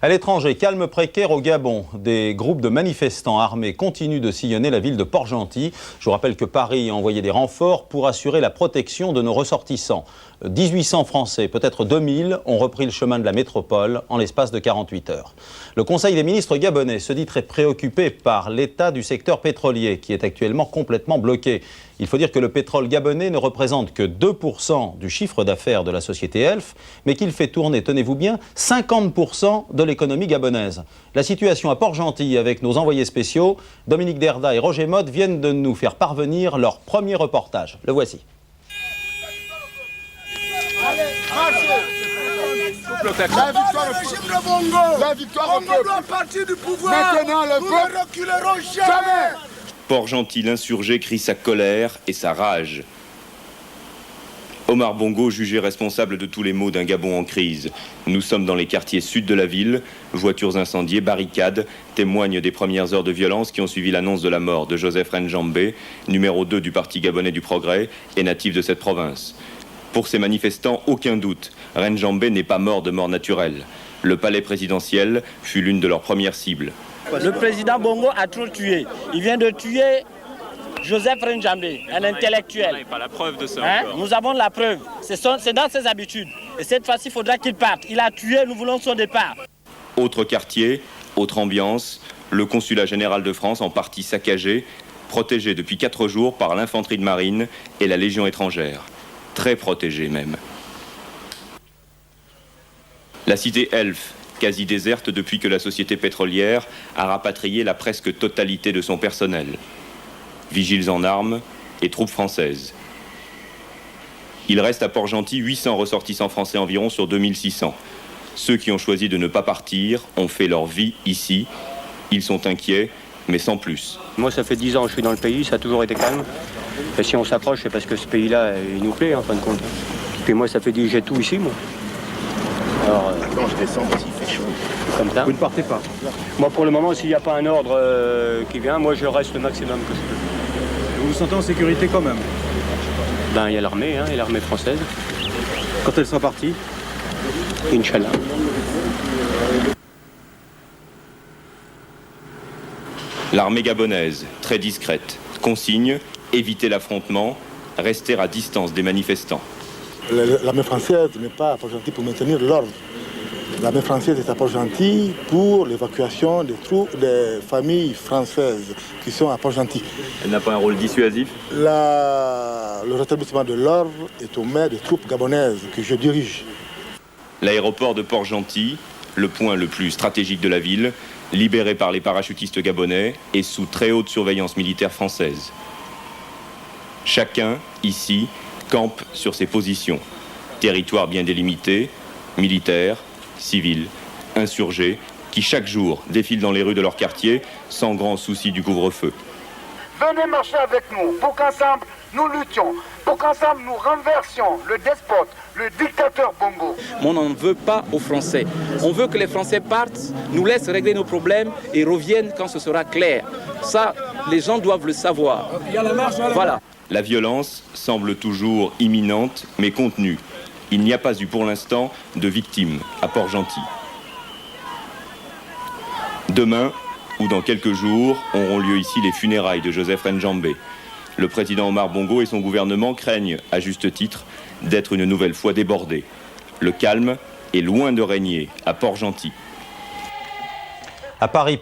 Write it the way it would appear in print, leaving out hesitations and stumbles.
À l'étranger, calme précaire au Gabon. Des groupes de manifestants armés continuent de sillonner la ville de Port-Gentil. Je vous rappelle que Paris a envoyé des renforts pour assurer la protection de nos ressortissants. 1800 Français, peut-être 2000, ont repris le chemin de la métropole en l'espace de 48 heures. Le Conseil des ministres gabonais se dit très préoccupé par l'état du secteur pétrolier qui est actuellement complètement bloqué. Il faut dire que le pétrole gabonais ne représente que 2% du chiffre d'affaires de la société Elf, mais qu'il fait tourner, tenez-vous bien, 50% de l'économie gabonaise. La situation à Port-Gentil avec nos envoyés spéciaux, Dominique Derda et Roger Motte, viennent de nous faire parvenir leur premier reportage. Le voici. La victoire au peuple doit partir du pouvoir. Maintenant, le peuple ne reculeront jamais. Port-Gentil, l'insurgé, crie sa colère et sa rage. Omar Bongo, jugé responsable de tous les maux d'un Gabon en crise. Nous sommes dans les quartiers sud de la ville. Voitures incendiées, barricades témoignent des premières heures de violence qui ont suivi l'annonce de la mort de Joseph Renjambé, numéro 2 du Parti gabonais du Progrès et natif de cette province. Pour ces manifestants, aucun doute, Renjambé n'est pas mort de mort naturelle. Le palais présidentiel fut l'une de leurs premières cibles. Le président Bongo a trop tué. Il vient de tuer Joseph Renjambé, un intellectuel. On n'a pas la preuve de ça encore. Nous avons la preuve. C'est dans ses habitudes. Et cette fois-ci, il faudra qu'il parte. Il a tué, nous voulons son départ. Autre quartier, autre ambiance, le consulat général de France en partie saccagé, protégé depuis 4 jours par l'infanterie de marine et la Légion étrangère. Très protégé même. La cité Elf, quasi déserte depuis que la société pétrolière a rapatrié la presque totalité de son personnel. Vigiles en armes et troupes françaises. Il reste à Port-Gentil 800 ressortissants français environ sur 2600. Ceux qui ont choisi de ne pas partir ont fait leur vie ici. Ils sont inquiets, mais sans plus. Moi, ça fait 10 ans que je suis dans le pays, ça a toujours été calme. Et si on s'approche, c'est parce que ce pays-là, il nous plaît, en fin de compte. Puis moi, ça fait 10 j'ai tout ici, moi. Alors, Quand je descends, il fait chaud. comme ça. Vous ne partez pas? Moi, pour le moment, s'il n'y a pas un ordre qui vient, moi, je reste le maximum que je peux. Vous vous sentez en sécurité quand même? Ben, il y a l'armée, et l'armée française. Quand elle sera partie? Inch'Allah. L'armée gabonaise, très discrète, consigne, éviter l'affrontement, rester à distance des manifestants. L'armée française n'est pas à Port-Gentil pour maintenir l'ordre. L'armée française est à Port-Gentil pour l'évacuation des troupes des familles françaises qui sont à Port-Gentil. Elle n'a pas un rôle dissuasif? Le rétablissement de l'ordre est aux mains des troupes gabonaises que je dirige. L'aéroport de Port-Gentil, le point le plus stratégique de la ville, libéré par les parachutistes gabonais et sous très haute surveillance militaire française. Chacun, ici, campe sur ses positions. Territoire bien délimité, militaires, civils, insurgés, qui chaque jour défilent dans les rues de leur quartier sans grand souci du couvre-feu. Venez marcher avec nous pour qu'ensemble nous luttions, pour qu'ensemble nous renversions le despote, le dictateur Bongo. On n'en veut pas aux Français. On veut que les Français partent, nous laissent régler nos problèmes et reviennent quand ce sera clair. Ça, les gens doivent le savoir. Voilà. La violence semble toujours imminente, mais contenue. Il n'y a pas eu pour l'instant de victimes à Port-Gentil. Demain, ou dans quelques jours, auront lieu ici les funérailles de Joseph Renjambé. Le président Omar Bongo et son gouvernement craignent, à juste titre, d'être une nouvelle fois débordés. Le calme est loin de régner à Port-Gentil. À Paris,